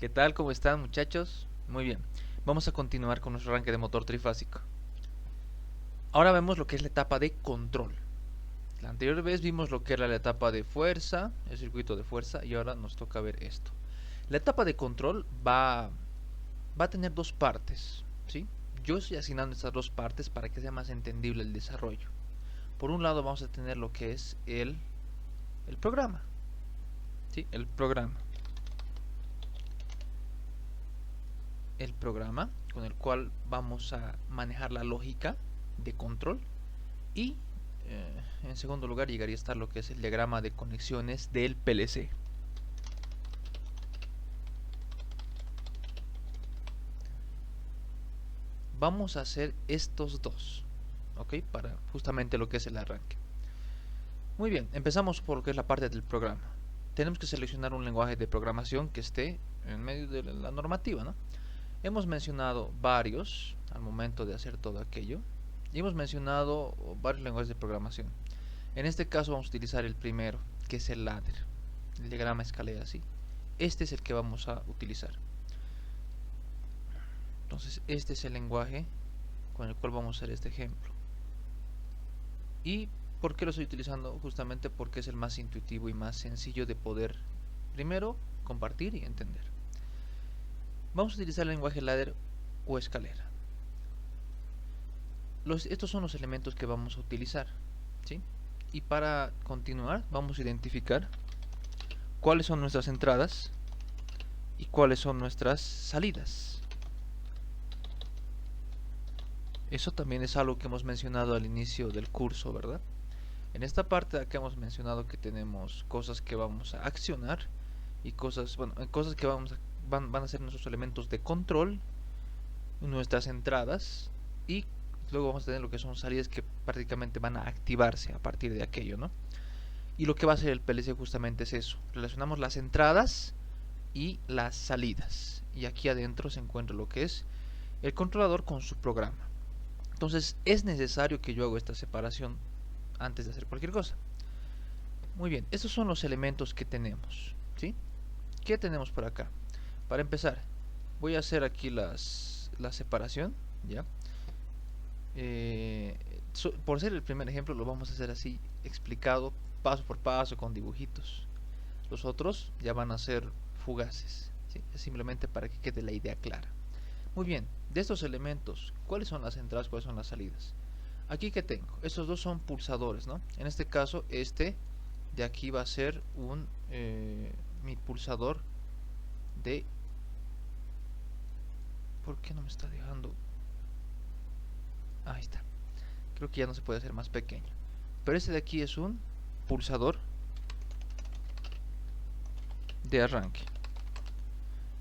¿Qué tal? ¿Cómo están, muchachos? Muy bien. Vamos a continuar con nuestro arranque de motor trifásico. Ahora vemos lo que es la etapa de control. La anterior vez vimos lo que era la etapa de fuerza, el circuito de fuerza, y ahora nos toca ver esto. La etapa de control va a tener dos partes, ¿sí? Yo estoy asignando estas dos partes para que sea más entendible el desarrollo. Por un lado vamos a tener lo que es el programa, ¿sí? El programa con el cual vamos a manejar la lógica de control y en segundo lugar llegaría a estar lo que es el diagrama de conexiones del PLC. Vamos a hacer estos dos, ¿ok? Para justamente lo que es el arranque. Muy bien, empezamos por lo que es la parte del programa. Tenemos que seleccionar un lenguaje de programación que esté en medio de la normativa, ¿no? Hemos mencionado varios al momento de hacer todo aquello y hemos mencionado varios lenguajes de programación. En este caso vamos a utilizar el primero, que es el ladder, el diagrama escalera así. Este es el que vamos a utilizar. Entonces este es el lenguaje con el cual vamos a hacer este ejemplo. ¿Y por qué lo estoy utilizando? Justamente porque es el más intuitivo y más sencillo de poder, primero, compartir y entender. Vamos a utilizar el lenguaje ladder o escalera. Estos son los elementos que vamos a utilizar, ¿sí? Y para continuar vamos a identificar cuáles son nuestras entradas y cuáles son nuestras salidas. Eso también es algo que hemos mencionado al inicio del curso, ¿verdad? En esta parte de acá hemos mencionado que tenemos cosas que vamos a accionar y cosas que van a ser nuestros elementos de control, nuestras entradas, y luego vamos a tener lo que son salidas que prácticamente van a activarse a partir de aquello, ¿no? Y lo que va a hacer el PLC justamente es eso. Relacionamos las entradas y las salidas. Y aquí adentro se encuentra lo que es el controlador con su programa. Entonces es necesario que yo haga esta separación antes de hacer cualquier cosa. Muy bien, estos son los elementos que tenemos, ¿sí? ¿Qué tenemos por acá? Para empezar, voy a hacer aquí la separación, ¿ya? Por ser el primer ejemplo lo vamos a hacer así, explicado paso por paso con dibujitos. Los otros ya van a ser fugaces, ¿sí? Es simplemente para que quede la idea clara. Muy bien, de estos elementos, ¿cuáles son las entradas, cuáles son las salidas? Aquí que tengo, estos dos son pulsadores, ¿no? En este caso, este de aquí va a ser mi pulsador de... ¿Por qué no me está dejando? Ahí está. Creo que ya no se puede hacer más pequeño. Pero este de aquí es un pulsador de arranque.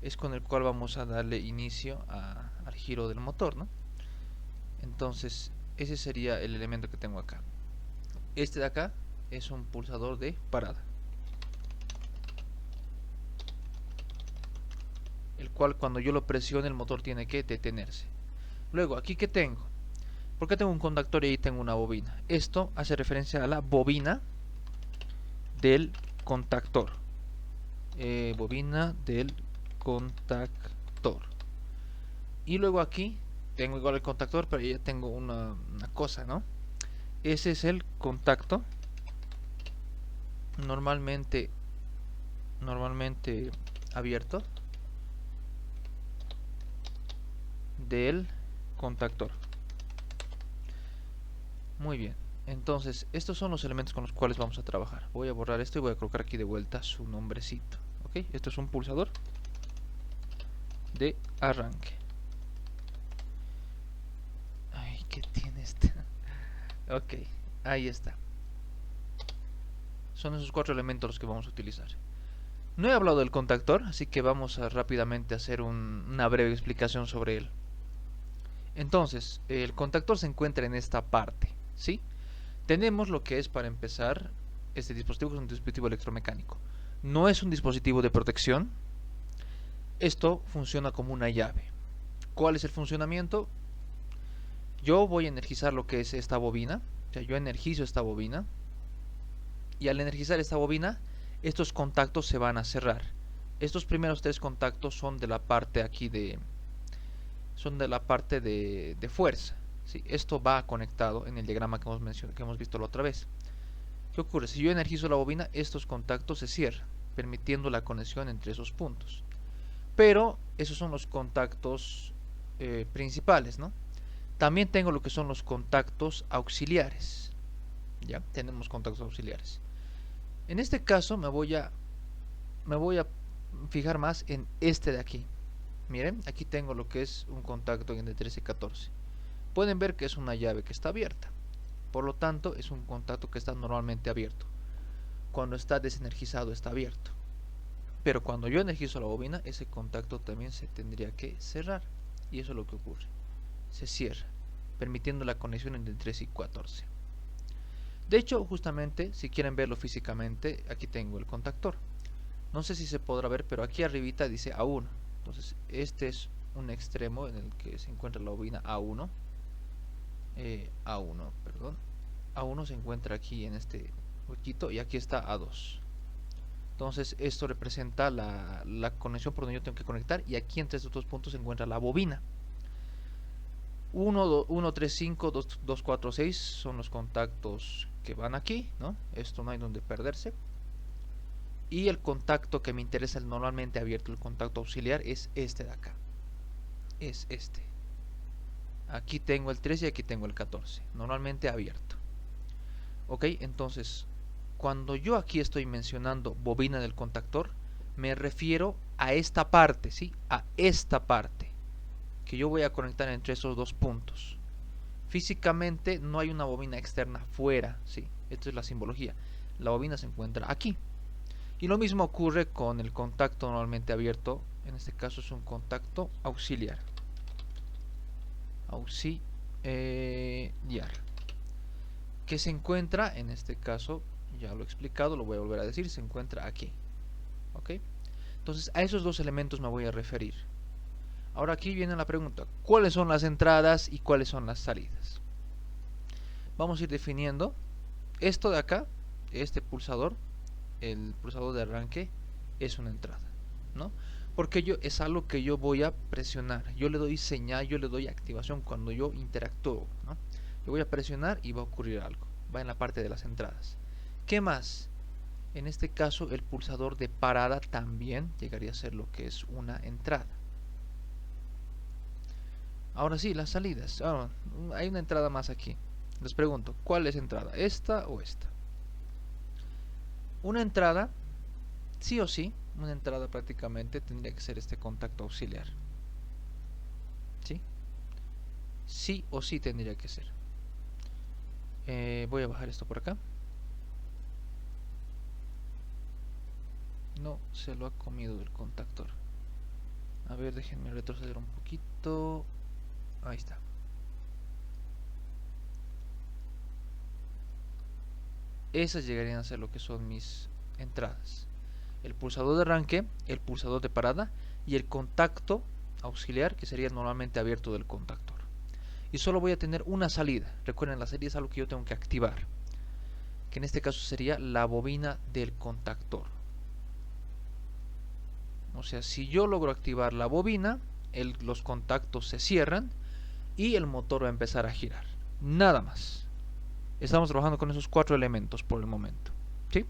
Es con el cual vamos a darle inicio al giro del motor, ¿no? Entonces, ese sería el elemento que tengo acá. Este de acá es un pulsador de parada, el cual cuando yo lo presione el motor tiene que detenerse. Luego, aquí que tengo, ¿por qué tengo un contactor y ahí tengo una bobina? Esto hace referencia a la bobina del contactor. Bobina del contactor. Y luego aquí tengo igual el contactor, pero ya tengo una cosa, ¿no? Ese es el contacto normalmente abierto del contactor. Muy bien, entonces estos son los elementos con los cuales vamos a trabajar. Voy a borrar esto y voy a colocar aquí de vuelta su nombrecito. Ok, esto es un pulsador de arranque. Ay, ¿qué tiene este? Ok, ahí está. Son esos cuatro elementos los que vamos a utilizar. No he hablado del contactor, así que vamos a rápidamente hacer una breve explicación sobre él. Entonces, el contactor se encuentra en esta parte, ¿sí? Tenemos lo que es, para empezar, este dispositivo es un dispositivo electromecánico. No es un dispositivo de protección. Esto funciona como una llave. ¿Cuál es el funcionamiento? Yo voy a energizar lo que es esta bobina. O sea, yo energizo esta bobina. Y al energizar esta bobina, estos contactos se van a cerrar. Estos primeros tres contactos son de la parte aquí de fuerza, ¿sí? Esto va conectado en el diagrama que hemos visto la otra vez. ¿Qué ocurre? Si yo energizo la bobina, estos contactos se cierran, permitiendo la conexión entre esos puntos. Pero esos son los contactos principales, ¿no? También tengo lo que son los contactos auxiliares. Ya tenemos contactos auxiliares. En este caso me voy a fijar más en este de aquí. Miren, aquí tengo lo que es un contacto entre 13 y 14. Pueden ver que es una llave que está abierta. Por lo tanto, es un contacto que está normalmente abierto. Cuando está desenergizado está abierto. Pero cuando yo energizo la bobina, ese contacto también se tendría que cerrar. Y eso es lo que ocurre. Se cierra, permitiendo la conexión entre 13 y 14. De hecho, justamente, si quieren verlo físicamente, aquí tengo el contactor. No sé si se podrá ver, pero aquí arribita dice A1. Entonces, este es un extremo en el que se encuentra la bobina A1. A1, perdón. A1 se encuentra aquí en este huequito y aquí está A2. Entonces, esto representa la conexión por donde yo tengo que conectar, y aquí entre estos dos puntos se encuentra la bobina. 1, 3, 5, 2, 4, 6 son los contactos que van aquí, ¿no? Esto no hay donde perderse. Y el contacto que me interesa, el normalmente abierto, el contacto auxiliar, es este de acá. Es este. Aquí tengo el 13 y aquí tengo el 14. Normalmente abierto. Ok, entonces, cuando yo aquí estoy mencionando bobina del contactor, me refiero a esta parte, ¿sí? A esta parte que yo voy a conectar entre esos dos puntos. Físicamente no hay una bobina externa fuera, ¿sí? Esto es la simbología. La bobina se encuentra aquí. Y lo mismo ocurre con el contacto normalmente abierto. En este caso es un contacto auxiliar. Auxiliar. Que se encuentra, en este caso, ya lo he explicado, lo voy a volver a decir, se encuentra aquí. ¿Ok? Entonces a esos dos elementos me voy a referir. Ahora aquí viene la pregunta, ¿cuáles son las entradas y cuáles son las salidas? Vamos a ir definiendo esto de acá, este pulsador, el pulsador de arranque, es una entrada, ¿no? Porque es algo que yo voy a presionar, yo le doy señal, yo le doy activación cuando yo interactúo, ¿no? Yo voy a presionar y va a ocurrir algo, va en la parte de las entradas. ¿Qué más? En este caso el pulsador de parada también llegaría a ser lo que es una entrada. Ahora sí, las salidas. Hay una entrada más aquí. Les pregunto, ¿cuál es entrada? ¿Esta o esta? Una entrada, sí o sí, una entrada prácticamente tendría que ser este contacto auxiliar. ¿Sí? Sí o sí tendría que ser. Voy a bajar esto por acá. No, se lo ha comido el contactor. A ver, déjenme retroceder un poquito. Ahí está. Esas llegarían a ser lo que son mis entradas. El pulsador de arranque, el pulsador de parada y el contacto auxiliar, que sería normalmente abierto del contactor. Y solo voy a tener una salida. Recuerden, la salida es algo que yo tengo que activar, que en este caso sería la bobina del contactor. O sea, si yo logro activar la bobina, los contactos se cierran y el motor va a empezar a girar. Nada más. Estamos trabajando con esos 4 elementos por el momento, ¿sí?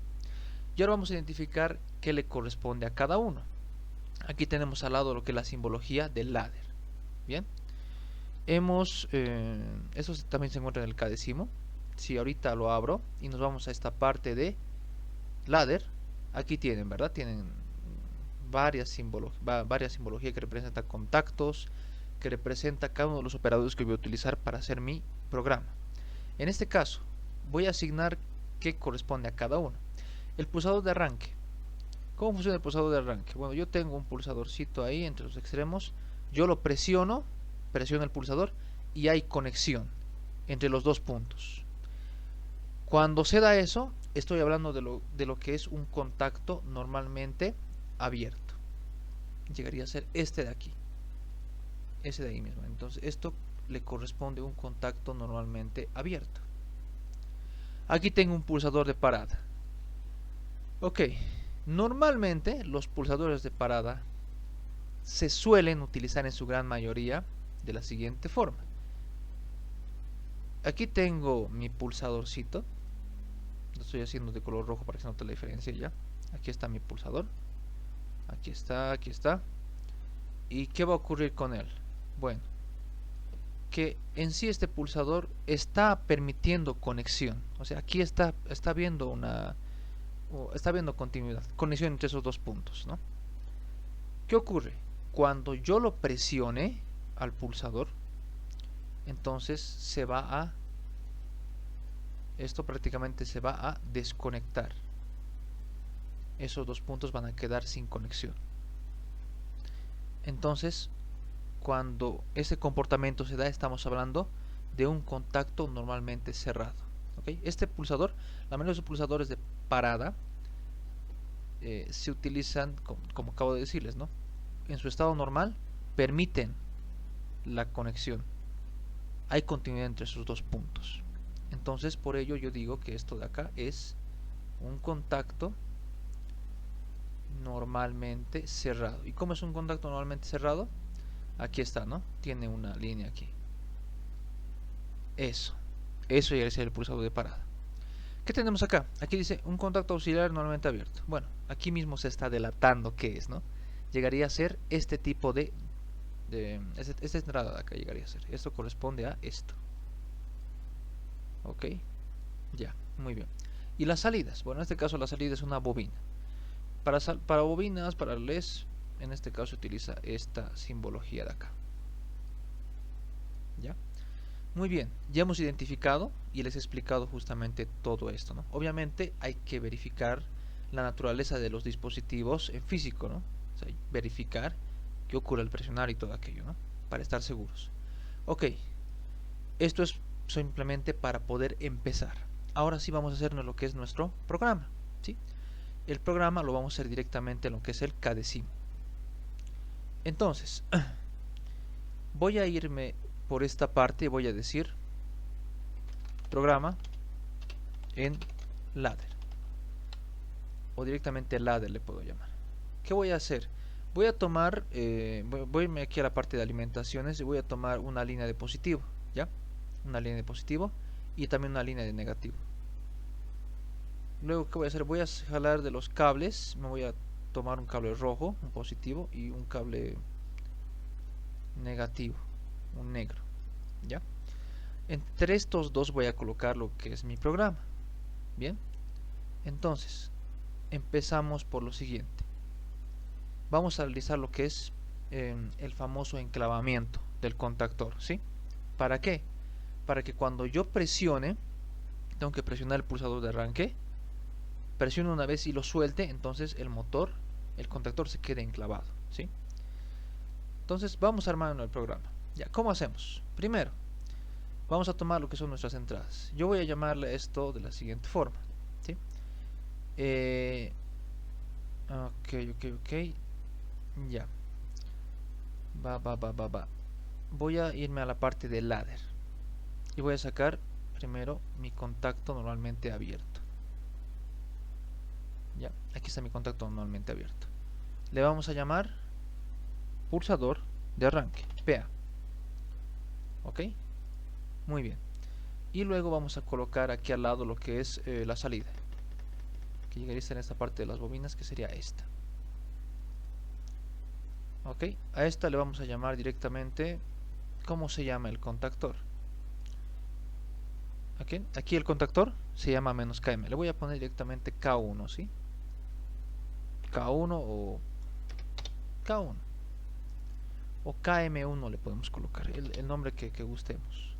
Y ahora vamos a identificar qué le corresponde a cada uno. Aquí tenemos al lado lo que es la simbología del ladder. Bien. Eso también se encuentra en el cadecimo. Si ahorita lo abro y nos vamos a esta parte de ladder, aquí tienen, ¿verdad? Tienen varias simbologías que representan contactos, que representa cada uno de los operadores que voy a utilizar para hacer mi programa. En este caso, voy a asignar qué corresponde a cada uno. El pulsador de arranque. ¿Cómo funciona el pulsador de arranque? Bueno, yo tengo un pulsadorcito ahí entre los extremos. Yo lo presiono el pulsador y hay conexión entre los dos puntos. Cuando se da eso, estoy hablando de lo que es un contacto normalmente abierto. Llegaría a ser este de aquí. Ese de ahí mismo. Entonces, esto le corresponde a un contacto normalmente abierto. Aquí tengo un pulsador de parada. Ok, Normalmente los pulsadores de parada se suelen utilizar en su gran mayoría de la siguiente forma. Aquí tengo mi pulsadorcito. Lo estoy haciendo de color rojo para que se note la diferencia ya. Aquí está mi pulsador. Aquí está, aquí está. ¿Y qué va a ocurrir con él? Bueno, que en sí este pulsador está permitiendo conexión. O sea, aquí está viendo está viendo continuidad, conexión entre esos dos puntos, ¿no? ¿Qué ocurre? Cuando yo lo presione al pulsador, entonces esto prácticamente se va a desconectar. Esos dos puntos van a quedar sin conexión. Entonces, cuando ese comportamiento se da, estamos hablando de un contacto normalmente cerrado. ¿Okay? Este pulsador, la mayoría de los pulsadores de parada se utilizan, como acabo de decirles, ¿no? En su estado normal permiten la conexión. Hay continuidad entre esos dos puntos. Entonces, por ello yo digo que esto de acá es un contacto normalmente cerrado. ¿Y cómo es un contacto normalmente cerrado? Aquí está, ¿no? Tiene una línea aquí. Eso ya es el pulsador de parada. ¿Qué tenemos acá? Aquí dice un contacto auxiliar normalmente abierto. Bueno, aquí mismo se está delatando qué es, ¿no? Llegaría a ser este tipo esta entrada de acá llegaría a ser. Esto corresponde a esto. Ok, ya, muy bien. Y las salidas. Bueno, en este caso la salida es una bobina. Para bobinas, para relés, en este caso se utiliza esta simbología de acá. ¿Ya? Muy bien, ya hemos identificado y les he explicado justamente todo esto, ¿no? Obviamente hay que verificar la naturaleza de los dispositivos en físico, ¿no? O sea, verificar qué ocurre al presionar y todo aquello, ¿no? Para estar seguros. Ok, esto es simplemente para poder empezar. Ahora sí vamos a hacernos lo que es nuestro programa, ¿sí? El programa lo vamos a hacer directamente en lo que es el Cadecimu. Entonces, voy a irme por esta parte y voy a decir programa en ladder, o directamente ladder le puedo llamar. ¿Qué voy a hacer? Voy a tomar, voy a irme aquí a la parte de alimentaciones y voy a tomar una línea de positivo, ¿ya? Una línea de positivo y también una línea de negativo. Luego, ¿qué voy a hacer? Voy a jalar de los cables, me voy a tomar un cable rojo, un positivo, y un cable negativo, un negro, ¿ya? Entre estos dos voy a colocar lo que es mi programa. Bien, entonces empezamos por lo siguiente. Vamos a realizar lo que es el famoso enclavamiento del contactor, ¿sí? ¿Para qué? Para que cuando yo presione, tengo que presionar el pulsador de arranque, presiono una vez y lo suelte, entonces el contactor se quede enclavado, ¿sí? Entonces vamos armando el programa. Ya, ¿cómo hacemos? Primero, vamos a tomar lo que son nuestras entradas. Yo voy a llamarle esto de la siguiente forma, ¿sí? Ok. Ya. Va. Voy a irme a la parte de ladder. Y voy a sacar primero mi contacto normalmente abierto. Ya, aquí está mi contacto normalmente abierto. Le vamos a llamar pulsador de arranque, PA. Ok, muy bien. Y luego vamos a colocar aquí al lado lo que es la salida, que llegaría a estar en esta parte de las bobinas, que sería esta. Ok, a esta le vamos a llamar directamente, ¿cómo se llama el contactor? Okay. Aquí el contactor se llama "-km". Le voy a poner directamente K1, ¿sí? K1 o K1 o KM1 le podemos colocar el nombre que gustemos.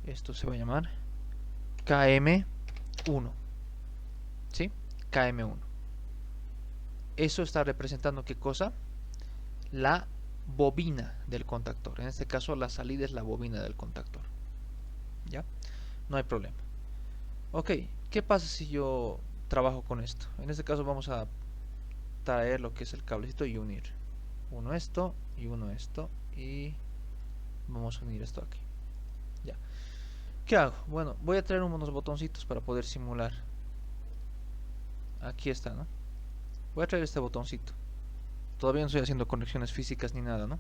Esto se va a llamar KM1, ¿sí? KM1. Eso está representando ¿qué cosa? La bobina del contactor. En este caso la salida es la bobina del contactor. ¿Ya? No hay problema. Ok, ¿qué pasa si yo trabajo con esto? En este caso vamos a traer lo que es el cablecito y unir uno esto y uno esto, y vamos a unir esto aquí. Ya. ¿Qué hago? Bueno, voy a traer unos botoncitos para poder simular. Aquí está, ¿no? Voy a traer este botoncito. Todavía no estoy haciendo conexiones físicas ni nada, ¿no?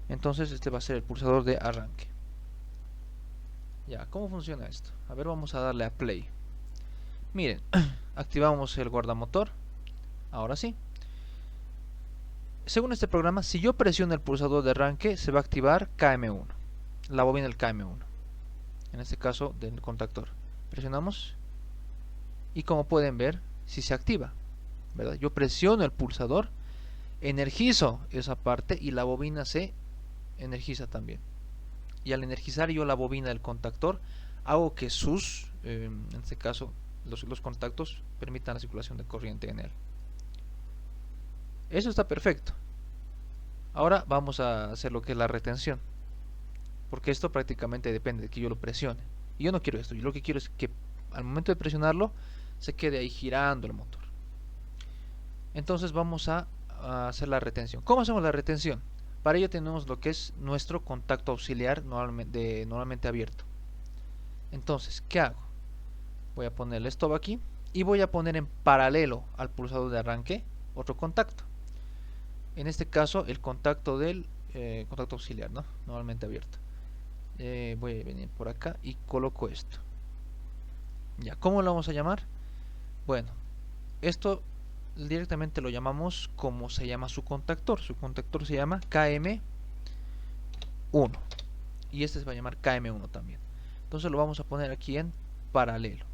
Entonces este va a ser el pulsador de arranque. Ya, ¿cómo funciona esto? A ver, vamos a darle a play. Miren, activamos el guardamotor. Ahora sí. Según este programa, si yo presiono el pulsador de arranque, se va a activar KM1, la bobina del KM1, en este caso del contactor. Presionamos y como pueden ver, si se activa, ¿verdad? Yo presiono el pulsador, energizo esa parte y la bobina se energiza también. Y al energizar yo la bobina del contactor, hago que en este caso, los contactos permitan la circulación de corriente en él. Eso está perfecto. Ahora vamos a hacer lo que es la retención, porque esto prácticamente depende de que yo lo presione. Y yo no quiero esto, yo lo que quiero es que al momento de presionarlo se quede ahí girando el motor. Entonces vamos a hacer la retención. ¿Cómo hacemos la retención? Para ello tenemos lo que es nuestro contacto auxiliar normalmente abierto. Entonces, ¿qué hago? Voy a ponerle stop aquí y voy a poner en paralelo al pulsador de arranque otro contacto. En este caso el contacto del contacto auxiliar, ¿no? Normalmente abierto. Voy a venir por acá y coloco esto. Ya, ¿cómo lo vamos a llamar? Bueno, esto directamente lo llamamos como se llama su contactor. Su contactor se llama KM1 y este se va a llamar KM1 también. Entonces lo vamos a poner aquí en paralelo.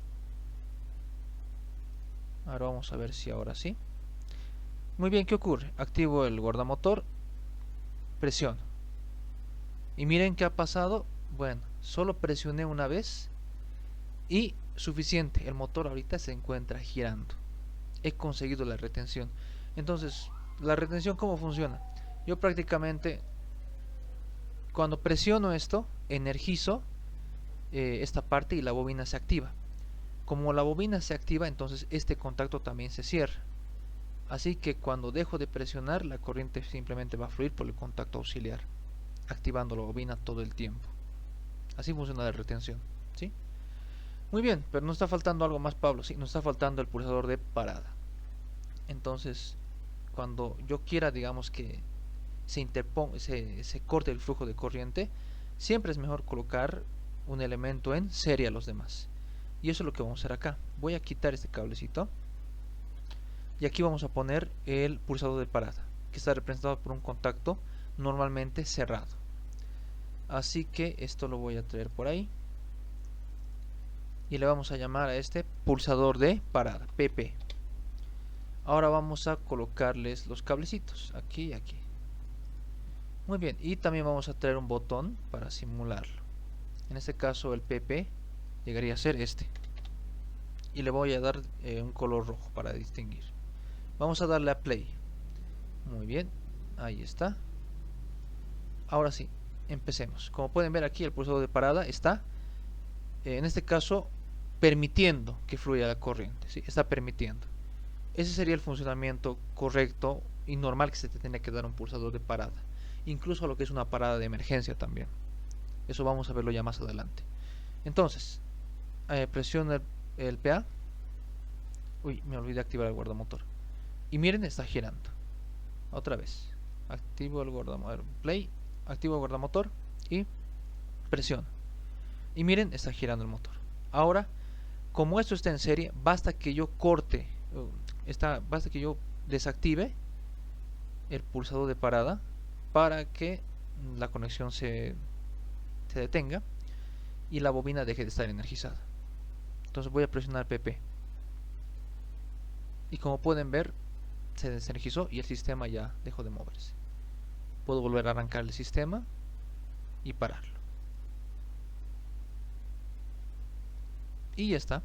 Ahora vamos a ver si ahora sí. Muy bien, ¿qué ocurre? Activo el guardamotor, presiono. Y miren qué ha pasado. Bueno, solo presioné una vez y suficiente. El motor ahorita se encuentra girando. He conseguido la retención. Entonces, la retención, ¿cómo funciona? Yo prácticamente cuando presiono esto, energizo esta parte y la bobina se activa. Como la bobina se activa, entonces este contacto también se cierra. Así que cuando dejo de presionar, la corriente simplemente va a fluir por el contacto auxiliar, activando la bobina todo el tiempo. Así funciona la retención, ¿sí? Muy bien, pero nos está faltando algo más, Pablo. Sí, nos está faltando el pulsador de parada. Entonces, cuando yo quiera, digamos que se corte el flujo de corriente, siempre es mejor colocar un elemento en serie a los demás. Y eso es lo que vamos a hacer acá. Voy a quitar este cablecito y aquí vamos a poner el pulsador de parada, que está representado por un contacto normalmente cerrado. Así que esto lo voy a traer por ahí y le vamos a llamar a este pulsador de parada, PP. Ahora vamos a colocarles los cablecitos aquí y aquí. Muy bien, y también vamos a traer un botón para simularlo. En este caso el PP llegaría a ser este. Y le voy a dar un color rojo para distinguir. Vamos a darle a play. Muy bien, ahí está. Ahora sí, empecemos. Como pueden ver aquí, el pulsador de parada está, en este caso, permitiendo que fluya la corriente. ¿Sí? Está permitiendo. Ese sería el funcionamiento correcto y normal que se te tiene que dar un pulsador de parada. Incluso lo que es una parada de emergencia también. Eso vamos a verlo ya más adelante. Entonces, presiono el PA. Uy, me olvidé de activar el guardamotor. Y miren, está girando. Otra vez. Activo el guardamotor. Play. Activo el guardamotor. Y presiono. Y miren, está girando el motor. Ahora, como esto está en serie, basta que yo corte. Basta que yo desactive el pulsador de parada para que la conexión se detenga y la bobina deje de estar energizada. Entonces voy a presionar PP y como pueden ver se desenergizó y el sistema ya dejó de moverse. Puedo volver a arrancar el sistema y pararlo y ya está.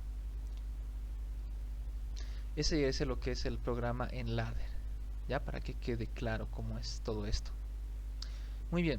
Ese es lo que es el programa en ladder, ya para que quede claro cómo es todo esto. Muy bien.